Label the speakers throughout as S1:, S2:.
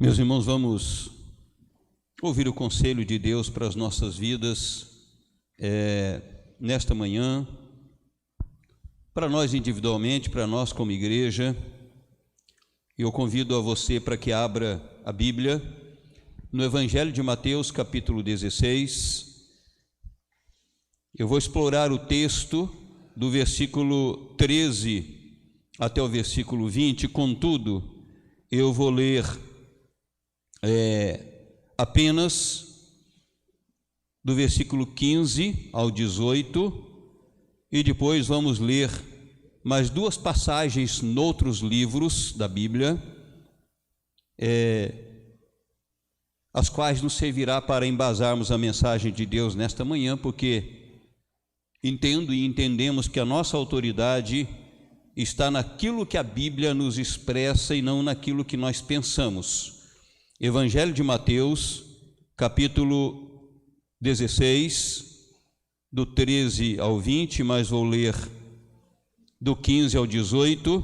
S1: Meus irmãos, vamos ouvir o conselho de Deus para as nossas vidas nesta manhã, para nós individualmente, para nós como igreja. Eu convido a você para que abra a Bíblia no Evangelho de Mateus, capítulo 16. Eu vou explorar o texto do versículo 13 até o versículo 20, contudo, eu vou ler apenas do versículo 15 ao 18, e depois vamos ler mais duas passagens noutros livros da Bíblia, as quais nos servirá para embasarmos a mensagem de Deus nesta manhã, porque entendo e entendemos que a nossa autoridade está naquilo que a Bíblia nos expressa e não naquilo que nós pensamos. Evangelho de Mateus, capítulo 16, do 13 ao 20, mas vou ler do 15 ao 18,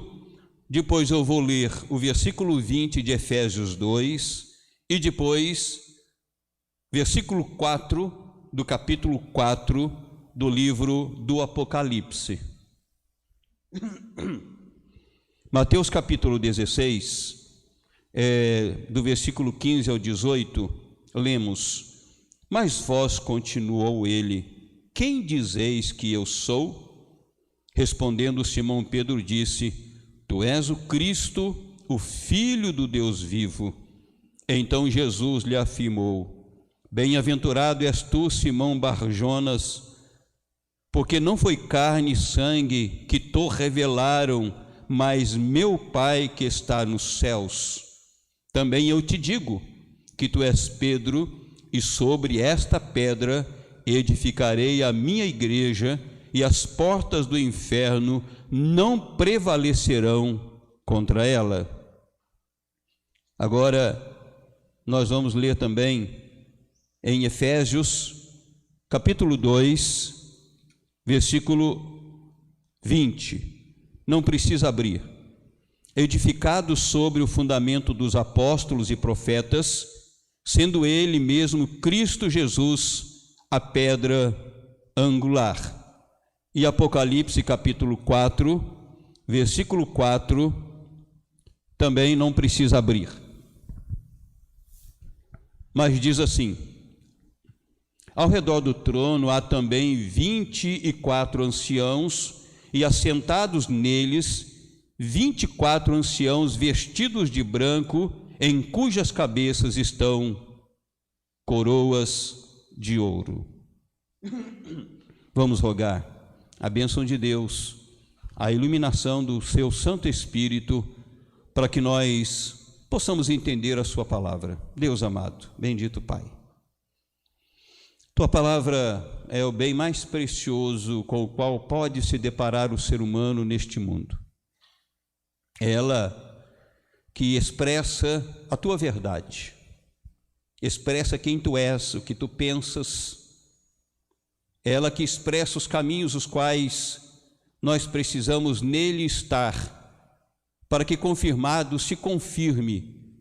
S1: depois eu vou ler o versículo 20 de Efésios 2, e depois versículo 4 do capítulo 4 do livro do Apocalipse. Mateus capítulo 16, do versículo 15 ao 18, lemos: Mas vós, continuou ele, quem dizeis que eu sou? Respondendo Simão Pedro disse: Tu és o Cristo, o Filho do Deus vivo. Então Jesus lhe afirmou: Bem-aventurado és tu, Simão Bar-Jonas, porque não foi carne e sangue que te revelaram, mas meu Pai que está nos céus. Também eu te digo que tu és Pedro, e sobre esta pedra edificarei a minha igreja, e as portas do inferno não prevalecerão contra ela. Agora, nós vamos ler também em Efésios, capítulo 2, versículo 20. Não precisa abrir. Edificado sobre o fundamento dos apóstolos e profetas, sendo ele mesmo Cristo Jesus a pedra angular. E Apocalipse capítulo 4, versículo 4, também não precisa abrir. Mas diz assim: Ao redor do trono há também 24 anciãos, e assentados neles 24 anciãos vestidos de branco, em cujas cabeças estão coroas de ouro. Vamos rogar a bênção de Deus, a iluminação do seu Santo Espírito, para que nós possamos entender a sua palavra. Deus amado, bendito Pai, tua palavra é o bem mais precioso com o qual pode se deparar o ser humano neste mundo. Ela que expressa a tua verdade, expressa quem tu és, o que tu pensas. Ela que expressa os caminhos os quais nós precisamos nele estar, para que confirmado se confirme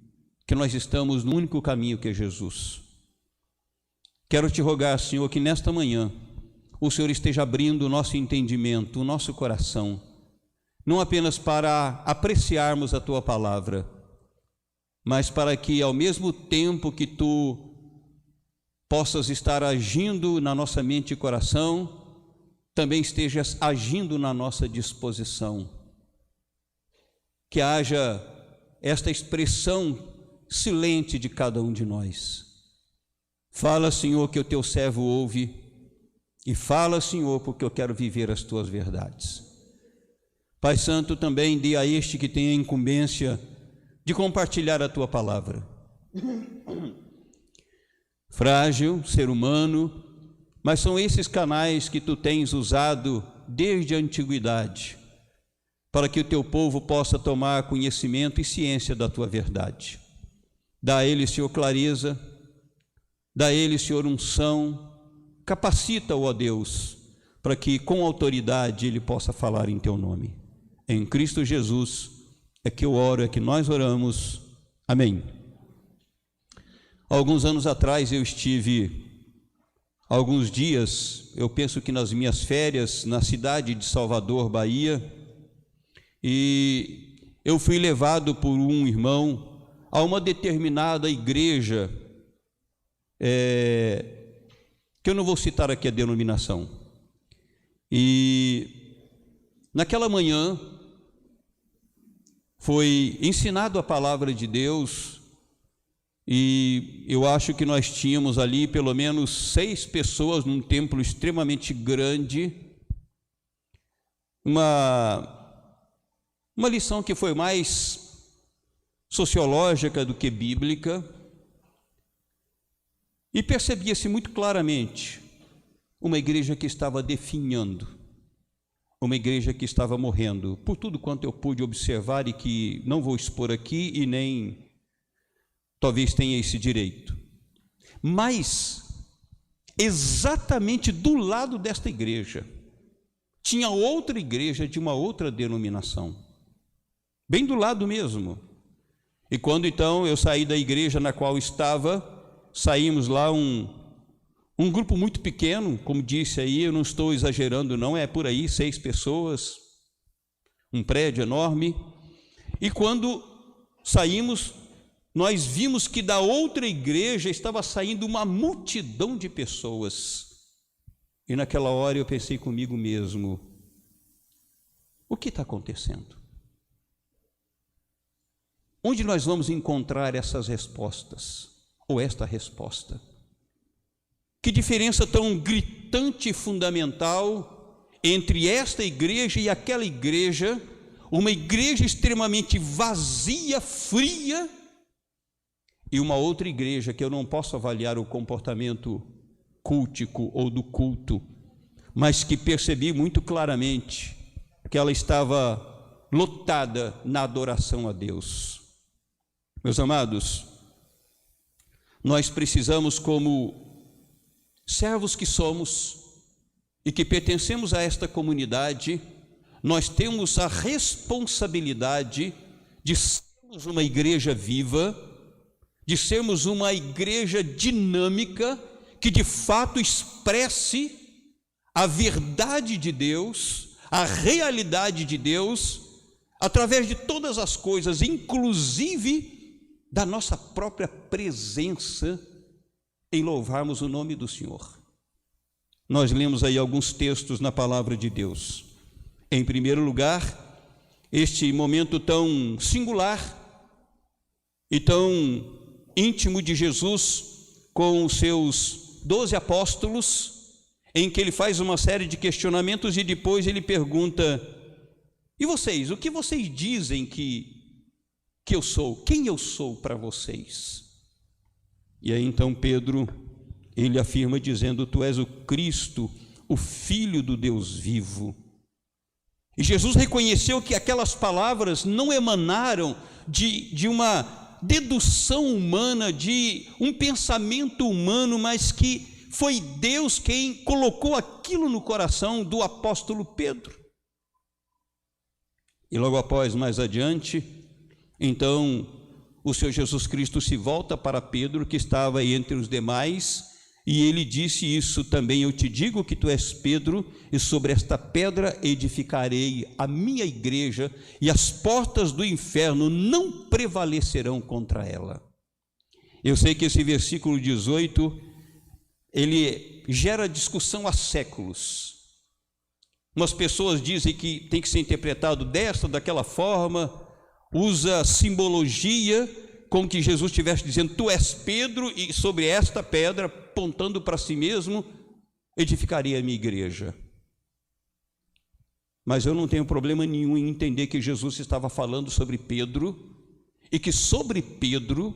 S1: que nós estamos no único caminho, que é Jesus. Quero te rogar, Senhor, que nesta manhã o Senhor esteja abrindo o nosso entendimento, o nosso coração, não apenas para apreciarmos a tua palavra, mas para que ao mesmo tempo que tu possas estar agindo na nossa mente e coração, também estejas agindo na nossa disposição. Que haja esta expressão silente de cada um de nós. Fala, Senhor, que o teu servo ouve, e fala, Senhor, porque eu quero viver as tuas verdades. Pai Santo, também dê a este que tem a incumbência de compartilhar a tua palavra. Frágil, ser humano, mas são esses canais que tu tens usado desde a antiguidade, para que o teu povo possa tomar conhecimento e ciência da tua verdade. Dá a ele, Senhor, clareza, dá a ele, Senhor, unção, capacita-o, ó Deus, para que com autoridade ele possa falar em teu nome. Em Cristo Jesus é que eu oro, é que nós oramos. Amém. Alguns anos atrás eu estive alguns dias, eu penso que nas minhas férias, na cidade de Salvador, Bahia, e eu fui levado por um irmão a uma determinada igreja, que eu não vou citar aqui a denominação, e naquela manhã foi ensinado a palavra de Deus, e eu acho que nós tínhamos ali pelo menos 6 pessoas num templo extremamente grande, uma lição que foi mais sociológica do que bíblica, e percebia-se muito claramente uma igreja que estava definhando, uma igreja que estava morrendo, por tudo quanto eu pude observar e que não vou expor aqui e nem talvez tenha esse direito. Mas, exatamente do lado desta igreja, tinha outra igreja de uma outra denominação, bem do lado mesmo. E quando então eu saí da igreja na qual estava, saímos lá um grupo muito pequeno, como disse aí, eu não estou exagerando não, é por aí 6 pessoas, um prédio enorme, e quando saímos, nós vimos que da outra igreja estava saindo uma multidão de pessoas, e naquela hora eu pensei comigo mesmo, o que está acontecendo? Onde nós vamos encontrar essas respostas, ou esta resposta? Que diferença tão gritante e fundamental entre esta igreja e aquela igreja, uma igreja extremamente vazia, fria, e uma outra igreja que eu não posso avaliar o comportamento cultico ou do culto, mas que percebi muito claramente que ela estava lotada na adoração a Deus. Meus amados, nós precisamos, como servos que somos e que pertencemos a esta comunidade, nós temos a responsabilidade de sermos uma igreja viva, de sermos uma igreja dinâmica, que de fato expresse a verdade de Deus, a realidade de Deus, através de todas as coisas, inclusive da nossa própria presença em louvarmos o nome do Senhor. Nós lemos aí alguns textos na palavra de Deus. Em primeiro lugar, este momento tão singular e tão íntimo de Jesus com os seus 12 apóstolos, em que ele faz uma série de questionamentos e depois ele pergunta: e vocês, o que vocês dizem que eu sou? Quem eu sou para vocês? E aí então Pedro, ele afirma dizendo: tu és o Cristo, o Filho do Deus vivo. E Jesus reconheceu que aquelas palavras não emanaram de uma dedução humana, de um pensamento humano, mas que foi Deus quem colocou aquilo no coração do apóstolo Pedro. E logo após, mais adiante, então o Senhor Jesus Cristo se volta para Pedro, que estava entre os demais, e ele disse isso também: eu te digo que tu és Pedro, e sobre esta pedra edificarei a minha igreja, e as portas do inferno não prevalecerão contra ela. Eu sei que esse versículo 18, ele gera discussão há séculos. Umas pessoas dizem que tem que ser interpretado desta, daquela forma, usa simbologia, como que Jesus estivesse dizendo: tu és Pedro, e sobre esta pedra, apontando para si mesmo, edificaria a minha igreja. Mas eu não tenho problema nenhum em entender que Jesus estava falando sobre Pedro, e que sobre Pedro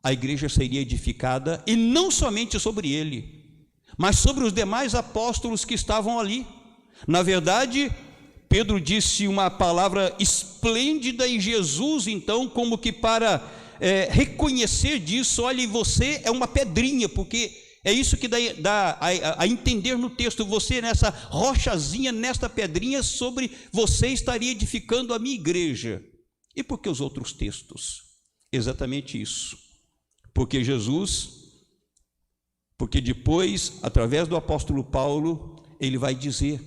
S1: a igreja seria edificada, e não somente sobre ele, mas sobre os demais apóstolos que estavam ali. Na verdade, Pedro disse uma palavra esplêndida, e Jesus então, como que para reconhecer disso: olha, você é uma pedrinha, porque é isso que dá a entender no texto, você nessa rochazinha, nesta pedrinha, sobre você estaria edificando a minha igreja. E por que os outros textos? Exatamente isso, porque depois, através do apóstolo Paulo, ele vai dizer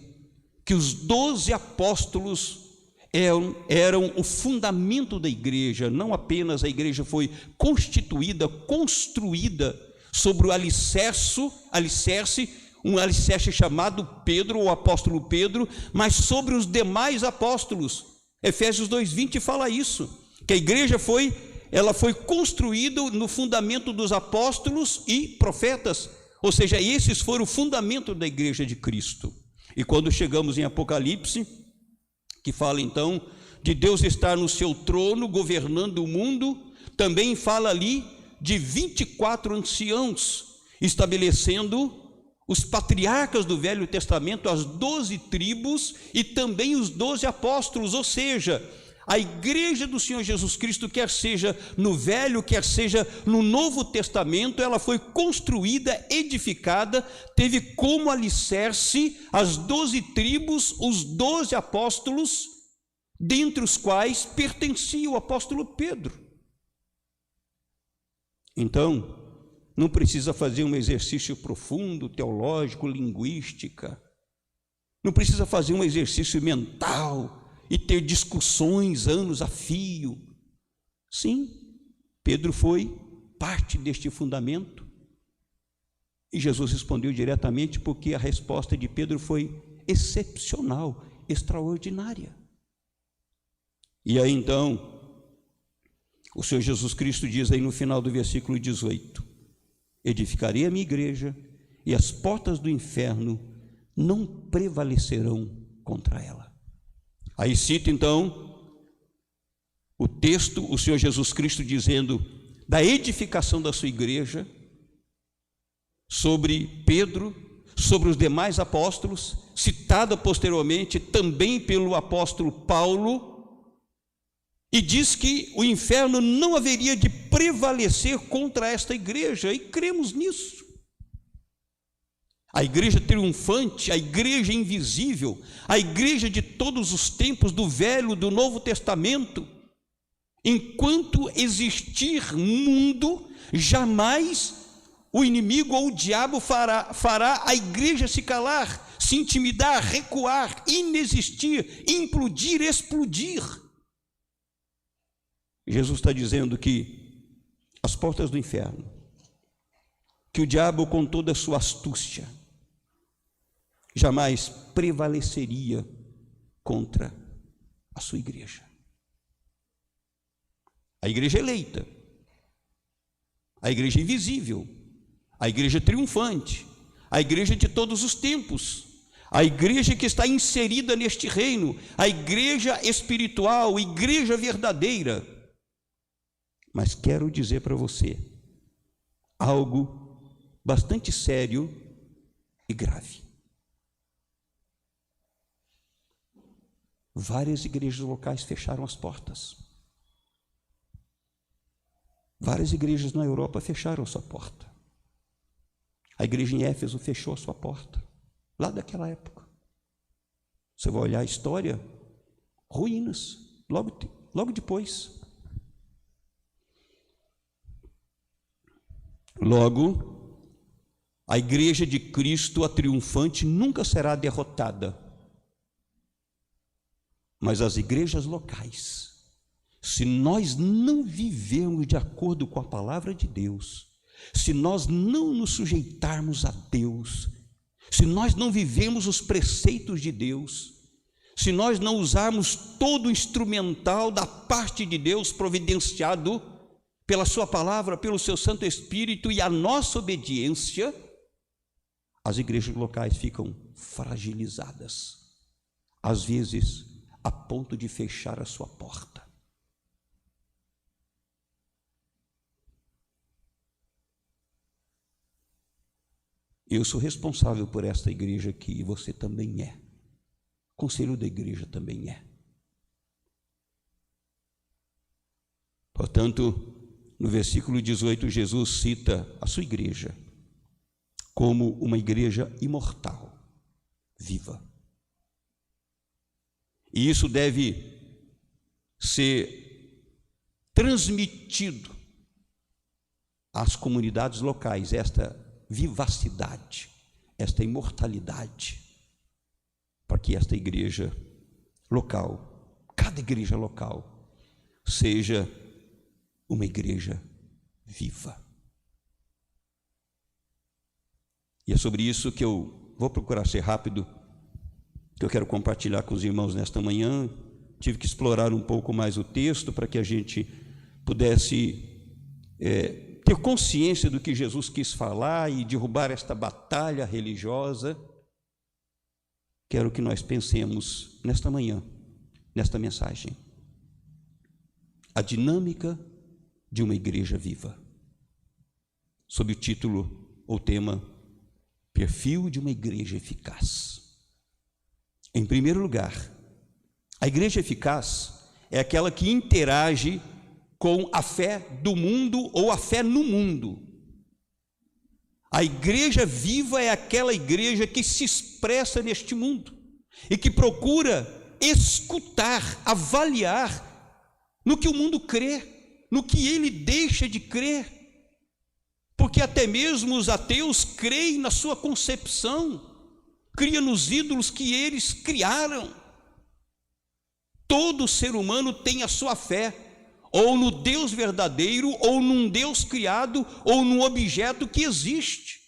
S1: que os 12 apóstolos eram o fundamento da igreja. Não apenas a igreja foi constituída, construída sobre o alicerce, um alicerce chamado Pedro, o apóstolo Pedro, mas sobre os demais apóstolos. Efésios 2:20 fala isso, que a igreja foi construída no fundamento dos apóstolos e profetas, ou seja, esses foram o fundamento da igreja de Cristo. E quando chegamos em Apocalipse, que fala então de Deus estar no seu trono, governando o mundo, também fala ali de 24 anciãos, estabelecendo os patriarcas do Velho Testamento, as 12 tribos e também os 12 apóstolos, ou seja, a igreja do Senhor Jesus Cristo, quer seja no Velho, quer seja no Novo Testamento, ela foi construída, edificada, teve como alicerce as 12 tribos, os 12 apóstolos, dentre os quais pertencia o apóstolo Pedro. Então, não precisa fazer um exercício profundo, teológico, linguística, não precisa fazer um exercício mental e ter discussões anos a fio. Sim, Pedro foi parte deste fundamento, e Jesus respondeu diretamente, porque a resposta de Pedro foi excepcional, extraordinária. E aí então, o Senhor Jesus Cristo diz aí no final do versículo 18: edificarei a minha igreja, e as portas do inferno não prevalecerão contra ela. Aí cita então o texto, o Senhor Jesus Cristo dizendo da edificação da sua igreja, sobre Pedro, sobre os demais apóstolos, citada posteriormente também pelo apóstolo Paulo, e diz que o inferno não haveria de prevalecer contra esta igreja, e cremos nisso. A igreja triunfante, a igreja invisível, a igreja de todos os tempos, do Velho, do Novo Testamento, enquanto existir mundo, jamais o inimigo ou o diabo fará a igreja se calar, se intimidar, recuar, inexistir, implodir, explodir. Jesus está dizendo que as portas do inferno, que o diabo com toda a sua astúcia jamais prevaleceria contra a sua igreja. A igreja eleita, a igreja invisível, a igreja triunfante, a igreja de todos os tempos, a igreja que está inserida neste reino, a igreja espiritual, a igreja verdadeira. Mas quero dizer para você algo bastante sério e grave. Várias igrejas locais fecharam as portas. Várias igrejas na Europa fecharam a sua porta. A igreja em Éfeso fechou a sua porta, lá daquela época. Você vai olhar a história, ruínas, logo depois. Logo, a igreja de Cristo, a triunfante, nunca será derrotada. Mas as igrejas locais, se nós não vivermos de acordo com a palavra de Deus, se nós não nos sujeitarmos a Deus, se nós não vivemos os preceitos de Deus, se nós não usarmos todo o instrumental da parte de Deus providenciado pela sua palavra, pelo seu Santo Espírito e a nossa obediência, as igrejas locais ficam fragilizadas, às vezes a ponto de fechar a sua porta. Eu sou responsável por esta igreja aqui, e você também é. O conselho da igreja também é. Portanto, no versículo 18, Jesus cita a sua igreja como uma igreja imortal, viva. E isso deve ser transmitido às comunidades locais esta vivacidade, esta imortalidade, para que esta igreja local, cada igreja local, seja uma igreja viva. E é sobre isso que eu vou procurar ser rápido, que eu quero compartilhar com os irmãos nesta manhã. Tive que explorar um pouco mais o texto para que a gente pudesse ter consciência do que Jesus quis falar e derrubar esta batalha religiosa. Quero que nós pensemos nesta manhã, nesta mensagem, a dinâmica de uma igreja viva, sob o título ou tema, perfil de uma igreja eficaz. Em primeiro lugar, a igreja eficaz é aquela que interage com a fé do mundo ou a fé no mundo. A igreja viva é aquela igreja que se expressa neste mundo e que procura escutar, avaliar no que o mundo crê, no que ele deixa de crer, porque até mesmo os ateus creem na sua concepção, criam nos ídolos que eles criaram. Todo ser humano tem a sua fé, ou no Deus verdadeiro, ou num Deus criado, ou num objeto que existe.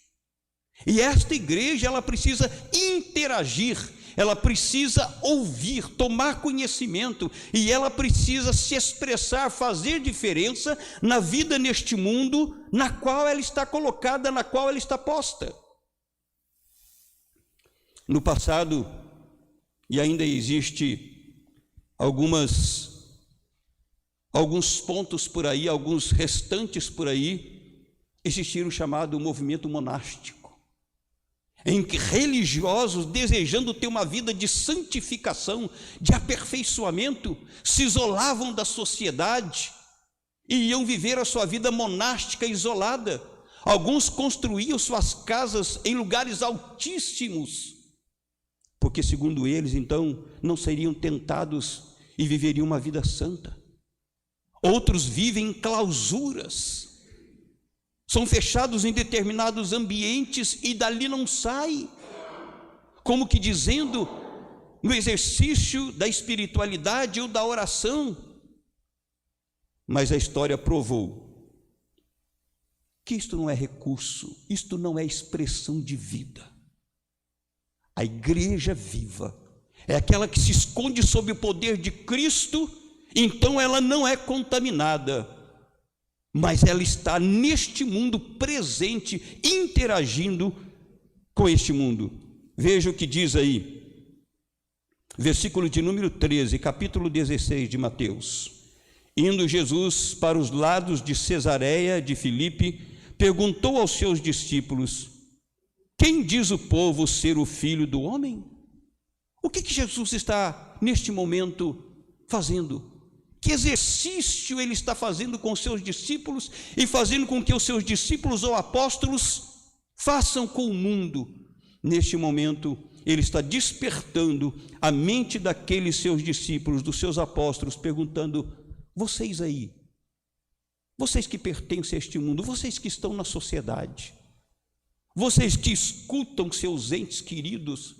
S1: E esta igreja, ela precisa interagir, ela precisa ouvir, tomar conhecimento, e ela precisa se expressar, fazer diferença na vida neste mundo, na qual ela está colocada, na qual ela está posta. No passado, e ainda existe alguns pontos por aí, alguns restantes por aí, existiram o chamado movimento monástico, em que religiosos, desejando ter uma vida de santificação, de aperfeiçoamento, se isolavam da sociedade e iam viver a sua vida monástica isolada. Alguns construíam suas casas em lugares altíssimos, porque segundo eles, então, não seriam tentados e viveriam uma vida santa. Outros vivem em clausuras, são fechados em determinados ambientes e dali não saem, como que dizendo, no exercício da espiritualidade ou da oração. Mas a história provou que isto não é recurso, isto não é expressão de vida. A igreja viva é aquela que se esconde sob o poder de Cristo, então ela não é contaminada, mas ela está neste mundo presente, interagindo com este mundo. Veja o que diz aí, versículo de número 13, capítulo 16 de Mateus. Indo Jesus para os lados de Cesareia de Filipe, perguntou aos seus discípulos: quem diz o povo ser o Filho do Homem? O que Jesus está neste momento fazendo? Que exercício ele está fazendo com os seus discípulos e fazendo com que os seus discípulos ou apóstolos façam com o mundo? Neste momento, ele está despertando a mente daqueles seus discípulos, dos seus apóstolos, perguntando: vocês aí, vocês que pertencem a este mundo, vocês que estão na sociedade, vocês que escutam seus entes queridos,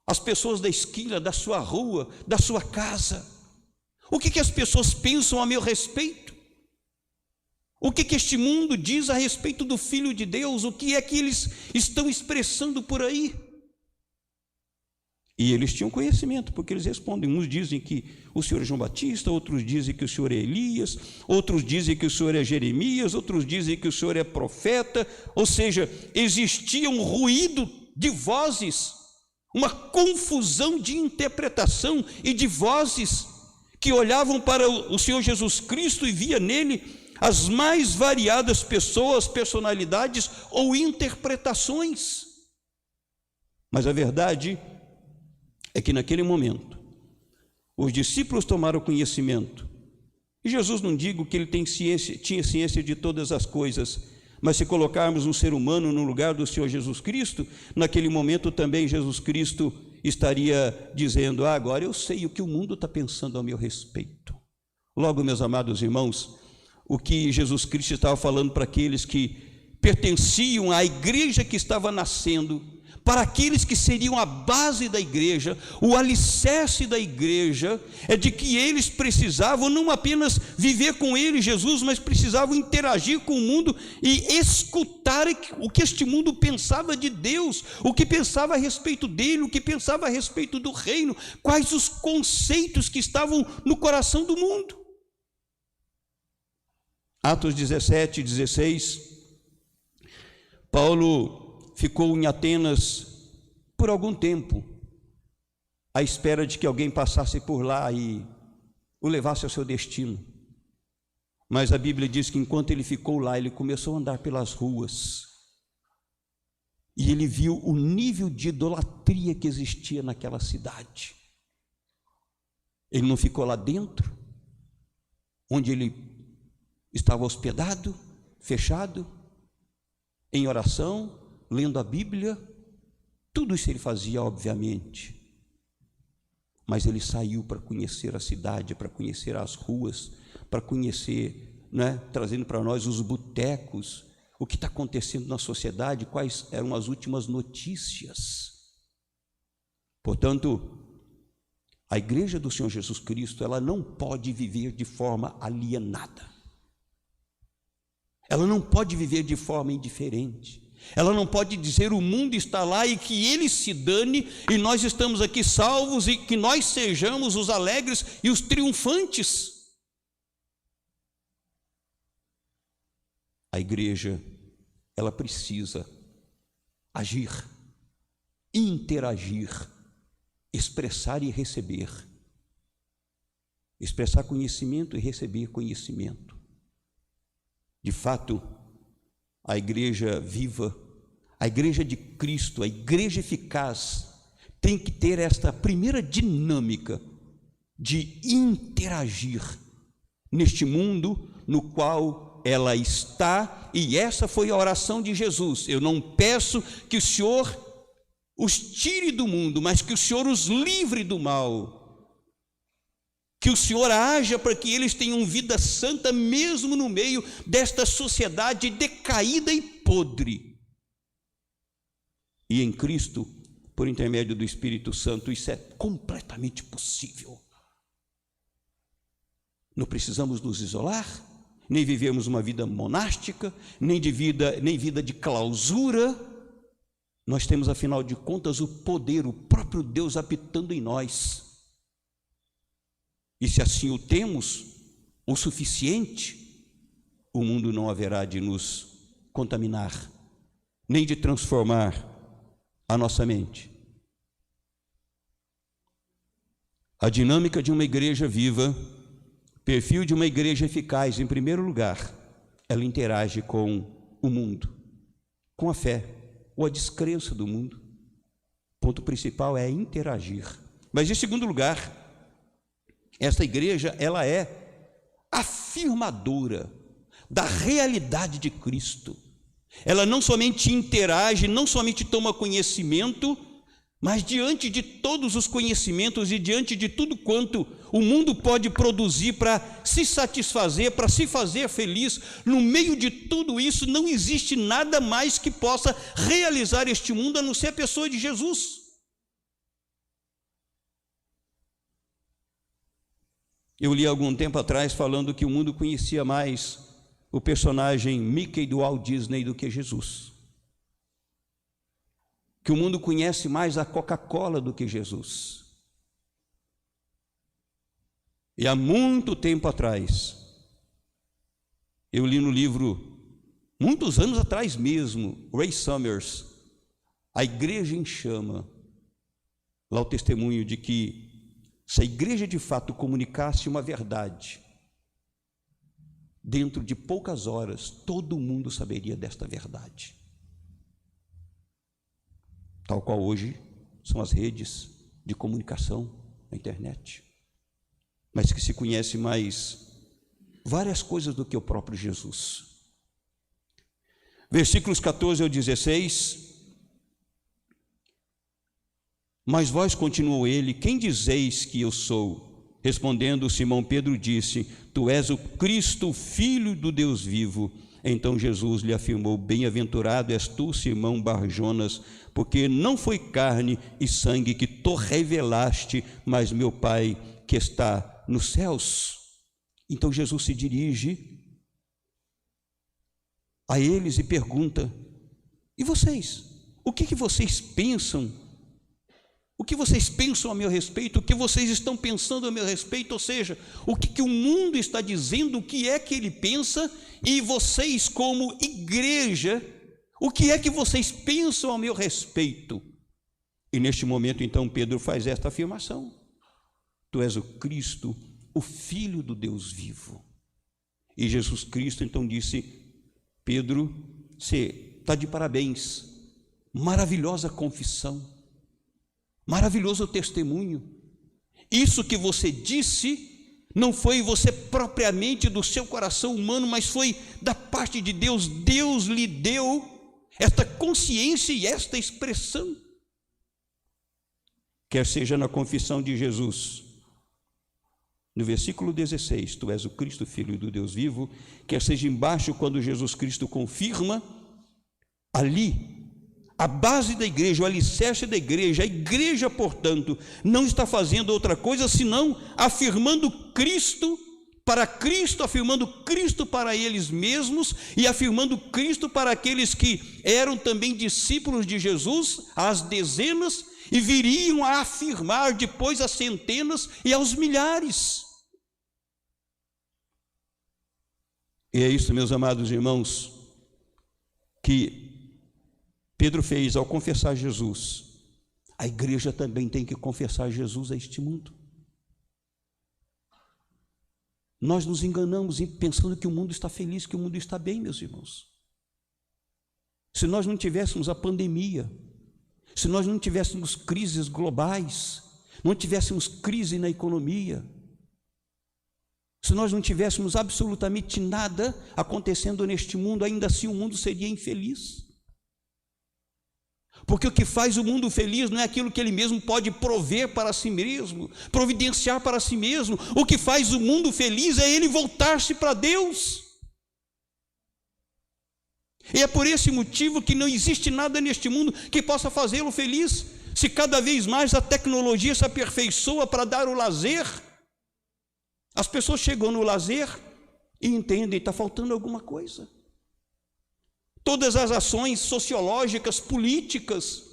S1: as pessoas da esquina, da sua rua, da sua casa, o que as pessoas pensam a meu respeito? O que este mundo diz a respeito do Filho de Deus? O que é que eles estão expressando por aí? E eles tinham conhecimento, porque eles respondem. Uns dizem que o Senhor é João Batista, outros dizem que o Senhor é Elias, outros dizem que o Senhor é Jeremias, outros dizem que o Senhor é profeta. Ou seja, existia um ruído de vozes, uma confusão de interpretação e de vozes que olhavam para o Senhor Jesus Cristo e via nele as mais variadas pessoas, personalidades ou interpretações. Mas a verdade é que naquele momento os discípulos tomaram conhecimento, e Jesus, não digo que ele tinha ciência de todas as coisas, mas se colocarmos um ser humano no lugar do Senhor Jesus Cristo, naquele momento também Jesus Cristo estaria dizendo: agora eu sei o que o mundo está pensando ao meu respeito. Logo, meus amados irmãos, o que Jesus Cristo estava falando para aqueles que pertenciam à igreja que estava nascendo, para aqueles que seriam a base da igreja, o alicerce da igreja, é de que eles precisavam não apenas viver com ele, Jesus, mas precisavam interagir com o mundo e escutar o que este mundo pensava de Deus, o que pensava a respeito dele, o que pensava a respeito do reino, quais os conceitos que estavam no coração do mundo. Atos 17, 16, Paulo ficou em Atenas por algum tempo, à espera de que alguém passasse por lá e o levasse ao seu destino. Mas a Bíblia diz que enquanto ele ficou lá, ele começou a andar pelas ruas, e ele viu o nível de idolatria que existia naquela cidade. Ele não ficou lá dentro, onde ele estava hospedado, fechado, em oração, lendo a Bíblia. Tudo isso ele fazia, obviamente, mas ele saiu para conhecer a cidade, para conhecer as ruas, para conhecer, trazendo para nós os botecos, o que está acontecendo na sociedade, quais eram as últimas notícias. Portanto, a igreja do Senhor Jesus Cristo, ela não pode viver de forma alienada, ela não pode viver de forma indiferente. Ela não pode dizer o mundo está lá e que ele se dane e nós estamos aqui salvos e que nós sejamos os alegres e os triunfantes. A igreja, ela precisa agir, interagir, expressar e receber. Expressar conhecimento e receber conhecimento. De fato, a igreja viva, a igreja de Cristo, a igreja eficaz, tem que ter esta primeira dinâmica de interagir neste mundo no qual ela está, e essa foi a oração de Jesus. Eu não peço que o Senhor os tire do mundo, mas que o Senhor os livre do mal. Que o Senhor haja para que eles tenham vida santa mesmo no meio desta sociedade decaída e podre. E em Cristo, por intermédio do Espírito Santo, isso é completamente possível. Não precisamos nos isolar, nem vivermos uma vida monástica, nem vida de clausura. Nós temos, afinal de contas, o poder, o próprio Deus habitando em nós. E se assim o temos, o suficiente, o mundo não haverá de nos contaminar, nem de transformar a nossa mente. A dinâmica de uma igreja viva, perfil de uma igreja eficaz, em primeiro lugar, ela interage com o mundo, com a fé ou a descrença do mundo. O ponto principal é interagir. Mas em segundo lugar, esta igreja, ela é afirmadora da realidade de Cristo. Ela não somente interage, não somente toma conhecimento, mas diante de todos os conhecimentos e diante de tudo quanto o mundo pode produzir para se satisfazer, para se fazer feliz, no meio de tudo isso não existe nada mais que possa realizar este mundo a não ser a pessoa de Jesus. Eu li algum tempo atrás falando que o mundo conhecia mais o personagem Mickey do Walt Disney do que Jesus. Que o mundo conhece mais a Coca-Cola do que Jesus. E há muito tempo atrás, eu li no livro, muitos anos atrás mesmo, Ray Summers, A Igreja em Chama, lá o testemunho de que se a igreja de fato comunicasse uma verdade, dentro de poucas horas, todo mundo saberia desta verdade. Tal qual hoje são as redes de comunicação, a internet. Mas que se conhece mais várias coisas do que o próprio Jesus. Versículos 14 ao 16. Mas vós, continuou ele, quem dizeis que eu sou? Respondendo, Simão Pedro disse: Tu és o Cristo, o Filho do Deus vivo. Então Jesus lhe afirmou: Bem-aventurado és tu, Simão Bar-Jonas, porque não foi carne e sangue que tu revelaste, mas meu Pai que está nos céus. Então Jesus se dirige a eles e pergunta: E vocês? O que vocês pensam? O que vocês pensam a meu respeito? O que vocês estão pensando a meu respeito? Ou seja, o que o mundo está dizendo, o que é que ele pensa, e vocês como igreja, o que é que vocês pensam a meu respeito? E neste momento então Pedro faz esta afirmação: Tu és o Cristo, o Filho do Deus vivo. E Jesus Cristo então disse: Pedro, você está de parabéns, maravilhosa confissão, maravilhoso testemunho. Isso que você disse não foi você propriamente do seu coração humano, mas foi da parte de Deus. Deus lhe deu esta consciência e esta expressão. Quer seja na confissão de Jesus, no versículo 16, Tu és o Cristo, Filho do Deus vivo, quer seja embaixo, quando Jesus Cristo confirma, ali, a base da igreja, o alicerce da igreja, a igreja, portanto, não está fazendo outra coisa senão afirmando Cristo, afirmando Cristo para eles mesmos e afirmando Cristo para aqueles que eram também discípulos de Jesus, às dezenas, e viriam a afirmar depois às centenas e aos milhares. E é isso, meus amados irmãos, que Pedro fez ao confessar Jesus. A igreja também tem que confessar Jesus a este mundo. Nós nos enganamos pensando que o mundo está feliz, que o mundo está bem, meus irmãos. Se nós não tivéssemos a pandemia, se nós não tivéssemos crises globais, não tivéssemos crise na economia, se nós não tivéssemos absolutamente nada acontecendo neste mundo, ainda assim o mundo seria infeliz. Porque o que faz o mundo feliz não é aquilo que ele mesmo pode prover para si mesmo, providenciar para si mesmo. O que faz o mundo feliz é ele voltar-se para Deus. E é por esse motivo que não existe nada neste mundo que possa fazê-lo feliz. Se cada vez mais a tecnologia se aperfeiçoa para dar o lazer, as pessoas chegam no lazer e entendem, está faltando alguma coisa. Todas as ações sociológicas, políticas,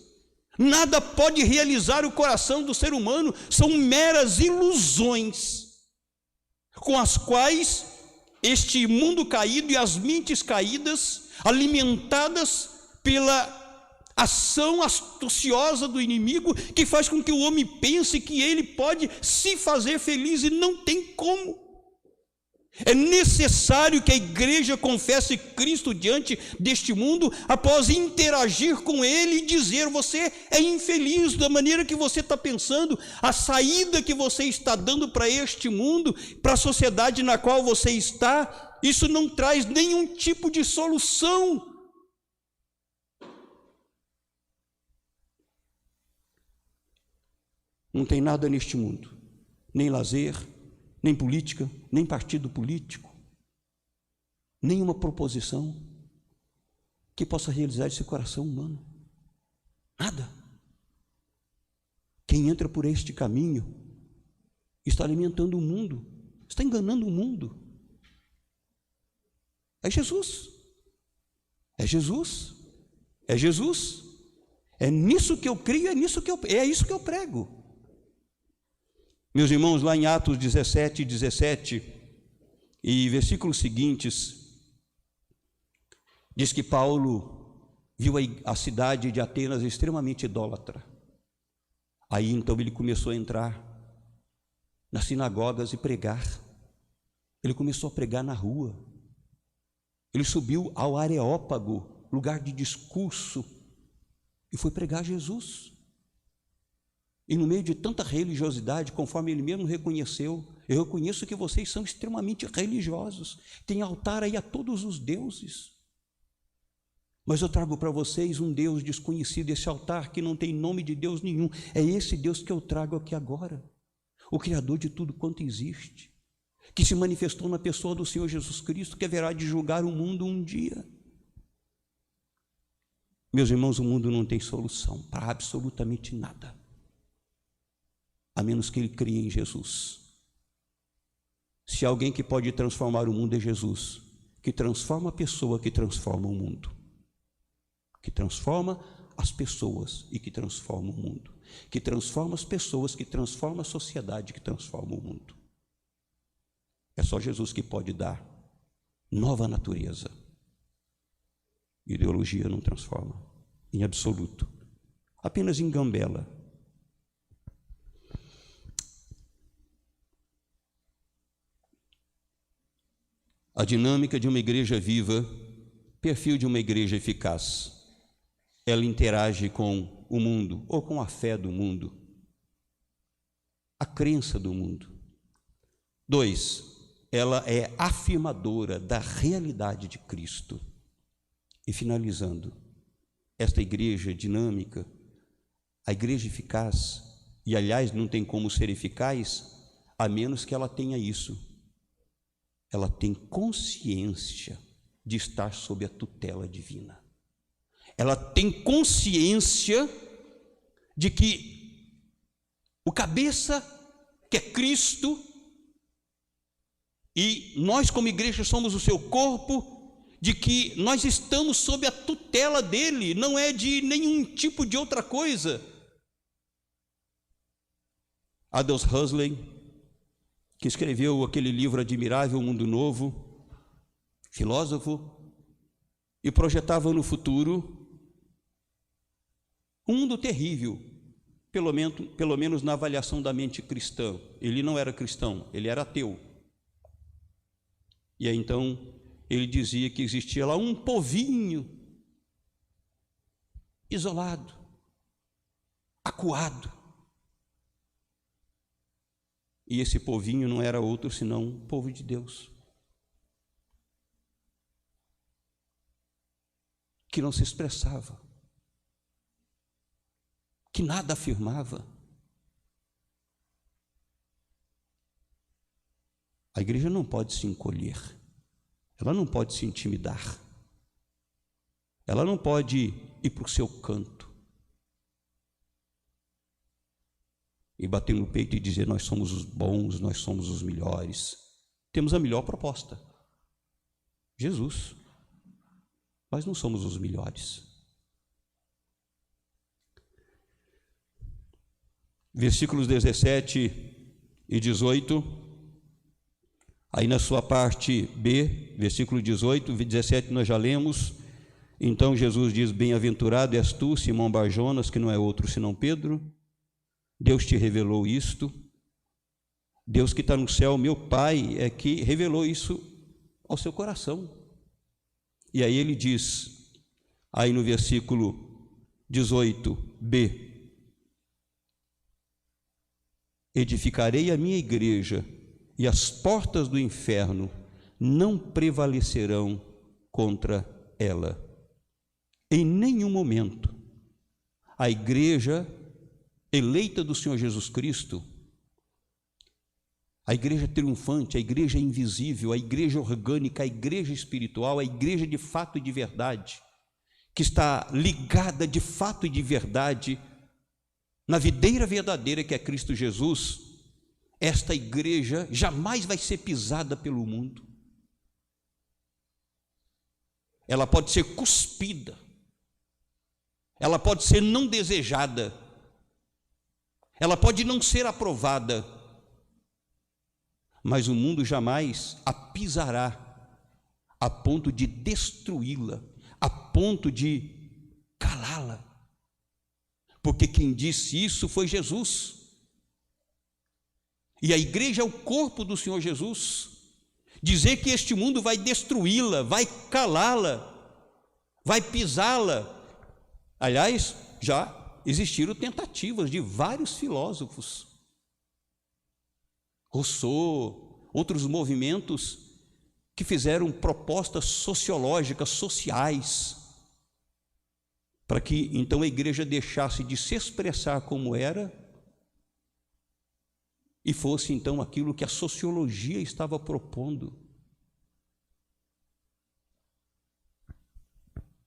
S1: nada pode realizar o coração do ser humano, são meras ilusões com as quais este mundo caído e as mentes caídas, alimentadas pela ação astuciosa do inimigo, que faz com que o homem pense que ele pode se fazer feliz e não tem como. É necessário que a igreja confesse Cristo diante deste mundo, após interagir com ele e dizer: você é infeliz da maneira que você está pensando, a saída que você está dando para este mundo, para a sociedade na qual você está, isso não traz nenhum tipo de solução. Não tem nada neste mundo, nem lazer, nem política, nem partido político, nenhuma proposição que possa realizar esse coração humano. Nada. Quem entra por este caminho está alimentando o mundo, está enganando o mundo. É Jesus. É Jesus. É Jesus. É nisso que eu creio, é isso que eu prego. Meus irmãos, lá em Atos 17 e versículos seguintes, diz que Paulo viu a cidade de Atenas extremamente idólatra. Aí então ele começou a entrar nas sinagogas e pregar. Ele começou a pregar na rua. Ele subiu ao Areópago, lugar de discurso, e foi pregar Jesus. E no meio de tanta religiosidade, conforme ele mesmo reconheceu, eu reconheço que vocês são extremamente religiosos, tem altar aí a todos os deuses, mas eu trago para vocês um Deus desconhecido, esse altar que não tem nome de Deus nenhum, é esse Deus que eu trago aqui agora. o Criador de tudo quanto existe, que se manifestou na pessoa do Senhor Jesus Cristo, que haverá de julgar o mundo um dia. Meus irmãos, o mundo não tem solução para absolutamente nada, a menos que ele crie em Jesus. Se há alguém que pode transformar o mundo é Jesus, que transforma a pessoa, que transforma o mundo, que transforma as pessoas e que transforma o mundo, que transforma as pessoas, que transforma a sociedade, que transforma o mundo. É só Jesus que pode dar nova natureza. Ideologia não transforma, em absoluto, apenas engambela. A dinâmica de uma igreja viva, perfil de uma igreja eficaz. Ela interage com o mundo, ou com a fé do mundo, a crença do mundo. 2, ela é afirmadora da realidade de Cristo. E finalizando, esta igreja dinâmica, a igreja eficaz, e aliás não tem como ser eficaz, a menos que ela tenha isso. Ela tem consciência de estar sob a tutela divina. Ela tem consciência de que o cabeça, que é Cristo, e nós como igreja somos o seu corpo, de que nós estamos sob a tutela dele, não é de nenhum tipo de outra coisa. Aldous Huxley, que escreveu aquele livro admirável, O Mundo Novo, filósofo, e projetava no futuro um mundo terrível, pelo menos na avaliação da mente cristã. Ele não era cristão, ele era ateu. E aí então ele dizia que existia lá um povinho isolado, acuado. E esse povinho não era outro senão o povo de Deus, que não se expressava, que nada afirmava. A igreja não pode se encolher, ela não pode se intimidar, ela não pode ir para o seu canto e bater no peito e dizer: nós somos os bons, nós somos os melhores. Temos a melhor proposta, Jesus. Nós não somos os melhores. Versículos 17 e 18, aí na sua parte B, versículo 18, 17 nós já lemos. Então Jesus diz: bem-aventurado és tu, Simão Bar-Jonas, que não é outro senão Pedro. Deus te revelou isto. Deus que está no céu, meu Pai, é que revelou isso ao seu coração. E aí ele diz, aí no versículo 18b: edificarei a minha igreja, e as portas do inferno não prevalecerão contra ela. Em nenhum momento a igreja eleita do Senhor Jesus Cristo, a igreja triunfante, a igreja invisível, a igreja orgânica, a igreja espiritual, a igreja de fato e de verdade, que está ligada de fato e de verdade na videira verdadeira que é Cristo Jesus, esta igreja jamais vai ser pisada pelo mundo. Ela pode ser cuspida, ela pode ser não desejada, ela pode não ser aprovada, mas o mundo jamais a pisará a ponto de destruí-la, a ponto de calá-la, porque quem disse isso foi Jesus. E a igreja é o corpo do Senhor Jesus. Dizer que este mundo vai destruí-la, vai calá-la, vai pisá-la. Aliás, já existiram tentativas de vários filósofos, Rousseau, outros movimentos que fizeram propostas sociológicas, sociais, para que então a igreja deixasse de se expressar como era e fosse então aquilo que a sociologia estava propondo.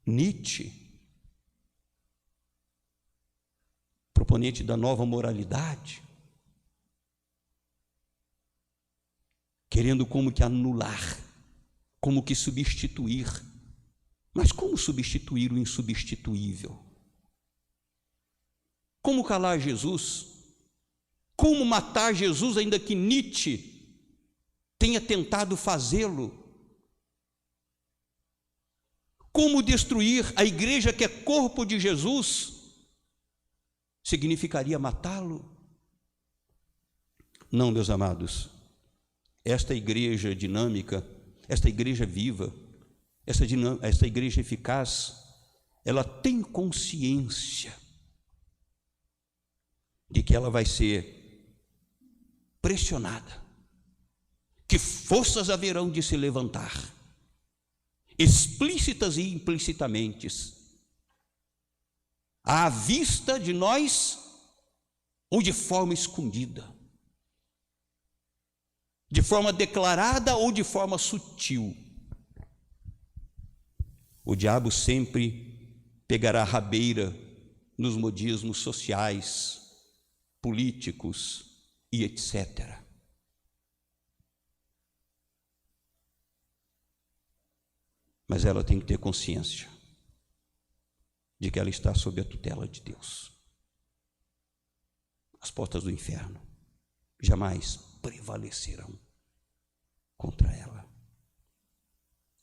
S1: Nietzsche, proponente da nova moralidade, querendo como que anular, como que substituir. Mas como substituir o insubstituível? Como calar Jesus? Como matar Jesus, ainda que Nietzsche tenha tentado fazê-lo? Como destruir a igreja que é corpo de Jesus? Significaria matá-lo? Não, meus amados. Esta igreja dinâmica, esta igreja viva, esta igreja eficaz, ela tem consciência de que ela vai ser pressionada, que forças haverão de se levantar, explícitas e implicitamente, à vista de nós ou de forma escondida, de forma declarada ou de forma sutil. O diabo sempre pegará rabeira nos modismos sociais, políticos e etc. Mas ela tem que ter consciência de que ela está sob a tutela de Deus. As portas do inferno jamais prevalecerão contra ela.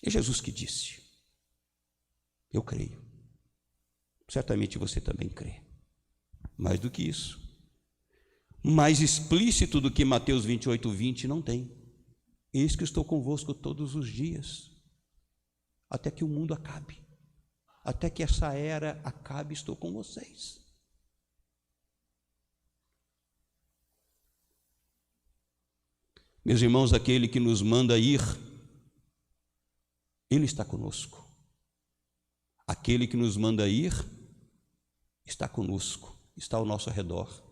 S1: É Jesus que disse. Eu creio. Certamente você também crê. Mais do que isso, mais explícito do que Mateus 28:20 não tem. Eis que estou convosco todos os dias, até que o mundo acabe. Até que essa era acabe, estou com vocês. Meus irmãos, aquele que nos manda ir, Ele está conosco. Aquele que nos manda ir, está conosco, está ao nosso redor,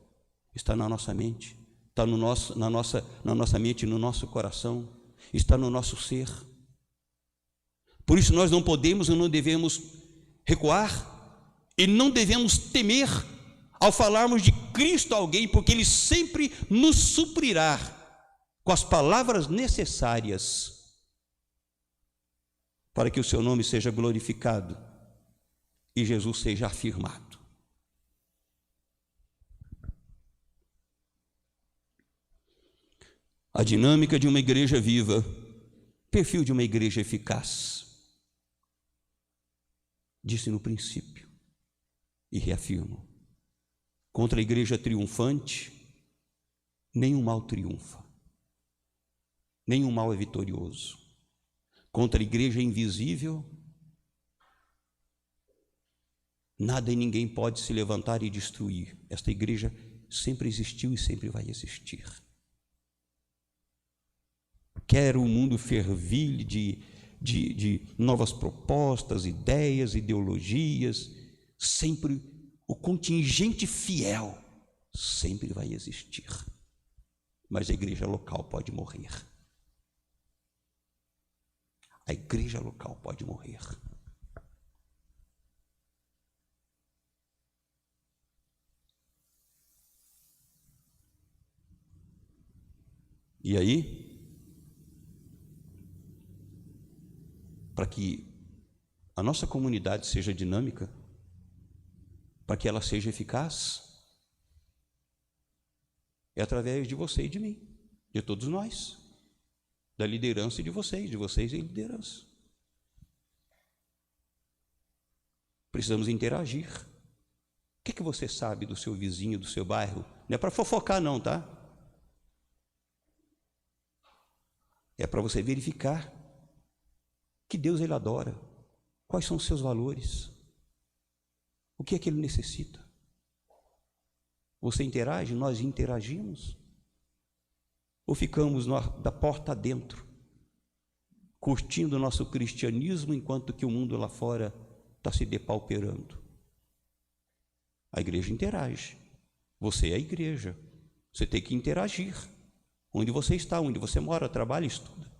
S1: está na nossa mente, está na nossa mente, no nosso coração, está no nosso ser. Por isso nós não podemos e não devemos recuar, e não devemos temer ao falarmos de Cristo a alguém, porque Ele sempre nos suprirá com as palavras necessárias para que o seu nome seja glorificado e Jesus seja afirmado. A dinâmica de uma igreja viva, perfil de uma igreja eficaz. Disse no princípio e reafirmo: contra a igreja triunfante, nenhum mal triunfa, nenhum mal é vitorioso. Contra a igreja invisível, nada e ninguém pode se levantar e destruir. Esta igreja sempre existiu e sempre vai existir. Quer o mundo fervilhe de novas propostas, ideias, ideologias, sempre o contingente fiel sempre vai existir. Mas a igreja local pode morrer. A igreja local pode morrer. E aí, para que a nossa comunidade seja dinâmica, para que ela seja eficaz, é através de você e de mim, de todos nós, da liderança de vocês em liderança. Precisamos interagir. O que é que você sabe do seu vizinho, do seu bairro? Não é para fofocar não, tá? É para você verificar que Deus Ele adora, quais são os seus valores, o que é que Ele necessita. Você interage, nós interagimos, ou ficamos da porta adentro, curtindo o nosso cristianismo, enquanto que o mundo lá fora está se depauperando? A igreja interage, você é a igreja, Você tem que interagir. Onde você está, onde você mora, trabalha, estuda.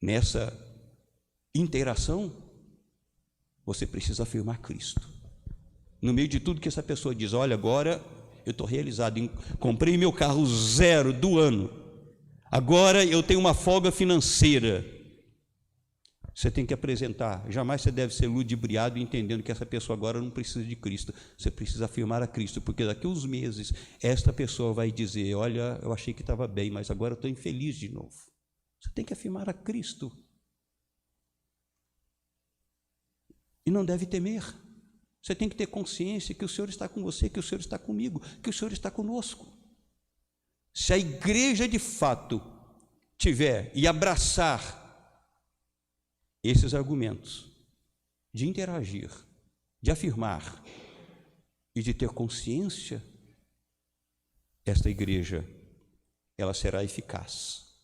S1: Nessa interação, você precisa afirmar Cristo. No meio de tudo que essa pessoa diz, olha, agora eu estou realizado, comprei meu carro zero do ano, agora eu tenho uma folga financeira. Você tem que apresentar, jamais você deve ser ludibriado entendendo que essa pessoa agora não precisa de Cristo. Você precisa afirmar a Cristo, porque daqui a uns meses esta pessoa vai dizer, olha, eu achei que estava bem, mas agora eu estou infeliz de novo. Você tem que afirmar a Cristo. E não deve temer. Você tem que ter consciência que o Senhor está com você, que o Senhor está comigo, que o Senhor está conosco. Se a igreja de fato tiver e abraçar esses argumentos de interagir, de afirmar e de ter consciência, esta igreja, ela será eficaz,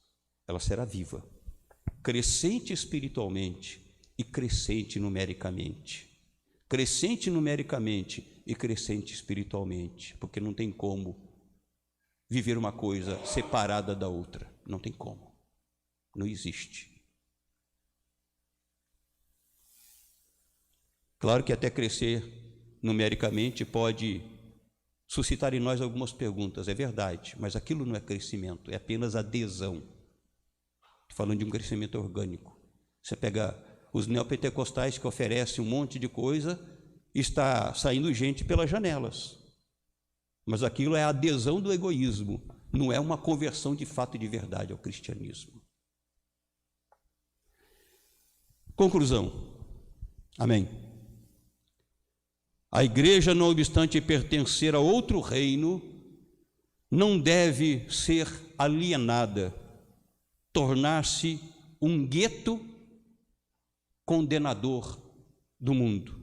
S1: ela será viva, crescente espiritualmente e crescente numericamente. Crescente numericamente e crescente espiritualmente, porque não tem como viver uma coisa separada da outra, não tem como, não existe. Claro que até crescer numericamente pode suscitar em nós algumas perguntas, é verdade, mas aquilo não é crescimento, é apenas adesão. Estou falando de um crescimento orgânico. Você pega os neopentecostais que oferecem um monte de coisa, está saindo gente pelas janelas. Mas aquilo é a adesão do egoísmo, não é uma conversão de fato e de verdade ao cristianismo. Conclusão. Amém. A igreja, não obstante pertencer a outro reino, não deve ser alienada, tornar-se um gueto condenador do mundo,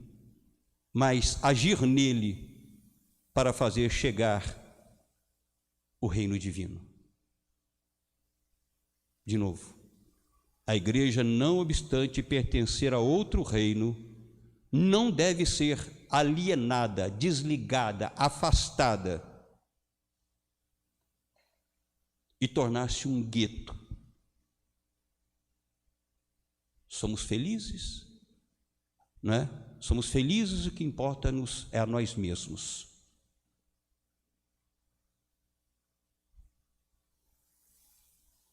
S1: mas agir nele para fazer chegar o reino divino. De novo, a igreja, não obstante pertencer a outro reino, não deve ser alienada, desligada, afastada e tornar-se um gueto. Somos felizes, não é? Somos felizes, o que importa-nos é a nós mesmos.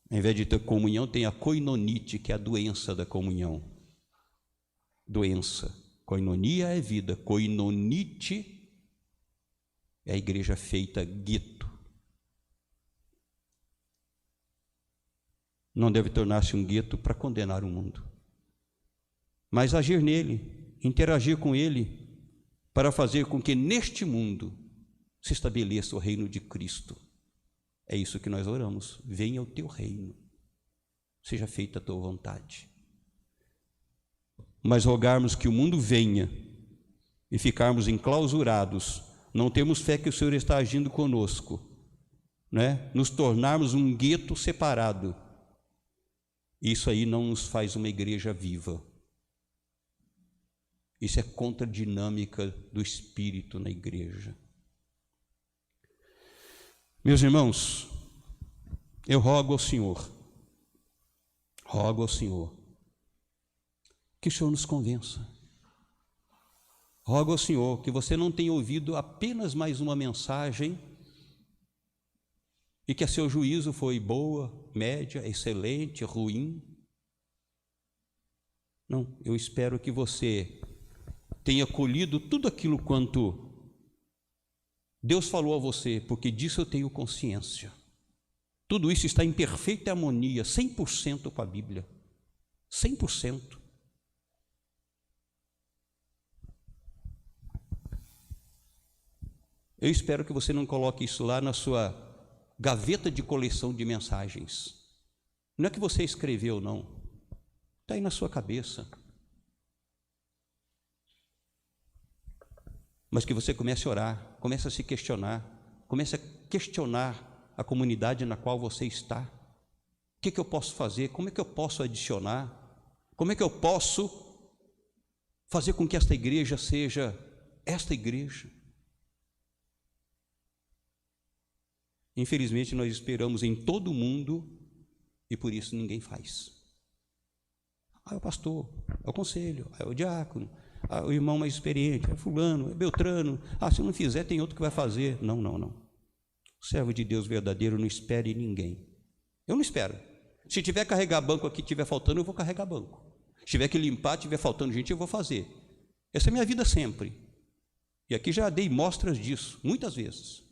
S1: Ao invés de ter comunhão, tem a koinonite, que é a doença da comunhão. Doença. Koinonia é vida, koinonite é a igreja feita gueto. Não deve tornar-se um gueto para condenar o mundo, mas agir nele, interagir com ele, para fazer com que neste mundo se estabeleça o reino de Cristo. É isso que nós oramos: venha o teu reino, seja feita a tua vontade. Mas rogarmos que o mundo venha e ficarmos enclausurados, não temos fé que o Senhor está agindo conosco, né? Nos tornarmos um gueto separado, isso aí não nos faz uma igreja viva. Isso é contra a dinâmica do Espírito na igreja. Meus irmãos, eu rogo ao Senhor, que o Senhor nos convença. Rogo ao Senhor que você não tenha ouvido apenas mais uma mensagem e que a seu juízo foi boa, média, excelente, ruim. Não, eu espero que você tenha colhido tudo aquilo quanto Deus falou a você, porque disso eu tenho consciência. Tudo isso está em perfeita harmonia, 100% com a Bíblia, 100%. Eu espero que você não coloque isso lá na sua gaveta de coleção de mensagens. Não é que você escreveu, não. Está aí na sua cabeça. Mas que você comece a orar, comece a se questionar, comece a questionar a comunidade na qual você está. O que eu posso fazer? Como é que eu posso adicionar? Como é que eu posso fazer com que esta igreja seja esta igreja? Infelizmente, nós esperamos em todo mundo e por isso ninguém faz. É o pastor, é o conselho, é o diácono, é o irmão mais experiente, é fulano, é Beltrano. Se não fizer, tem outro que vai fazer. Não. O servo de Deus verdadeiro não espere ninguém. Eu não espero. Se tiver que carregar banco aqui, tiver faltando, eu vou carregar banco. Se tiver que limpar, tiver faltando gente, eu vou fazer. Essa é a minha vida sempre. E aqui já dei mostras disso, muitas vezes.